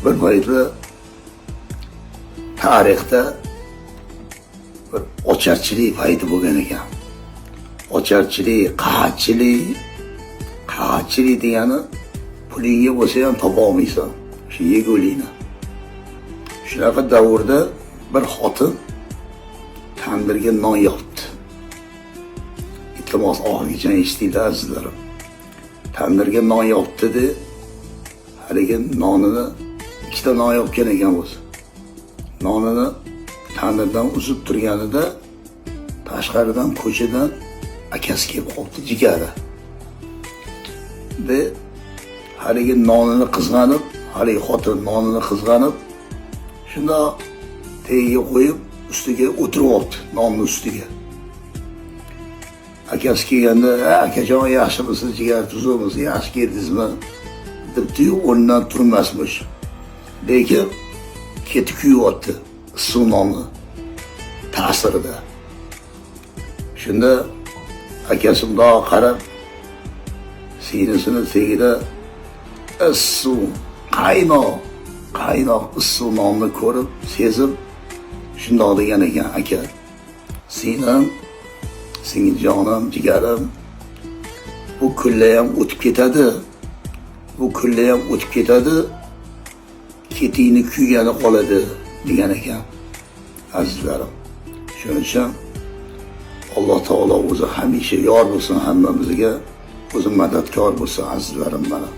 Bir paytda tarixda bir ocharchilik payti bo'lgan ekan. Ocharchilik, qahatchilik degani pulingga bo'lsa ham topa olmaysan, shu yegulikni. Shunaqa davrda bir xotin tandirga non yopdi. Iltimos oxirigacha eshitinglar azizlarim. Tandirga non yopdi-da, haligi nonini ikkita non yopgan ekan o'zi. Nonini tandirdan uzib turganida tashqaridan ko'chadan akasi kelib qoldi, jigari. De haligi nonini qizg'anib, haligi xotin nonini qizg'anib, shunda tagiga qo'yib, ustiga o'tirib oldi, nonning ustiga. Akasi kelganda, "Akajon, yaxshimisiz, jigar tuzimiz, yaxshi keldingizmi?" debdi-yu, o'rnidan turmasmish. Lekin ketib kuyibdi issiq nonni ta'sirida. Shunda akasi bundoq qarab, sinasini tagida issiq, qaynoq issiq nonni ko'rib, sezib, shundoq degan ekan, "Aka, sinam, singiljonim, jigarim, bu kunlar ham o'tib ketadi. Bu kunlar ham o'tib ketadi. Ketingni kuygani qoladi" degan ekan. Azizlarim, shuning uchun Alloh taolo o'zi hamisha yor bo'lsin, hammamizga o'zi madadkor bo'lsin, azizlarim mana.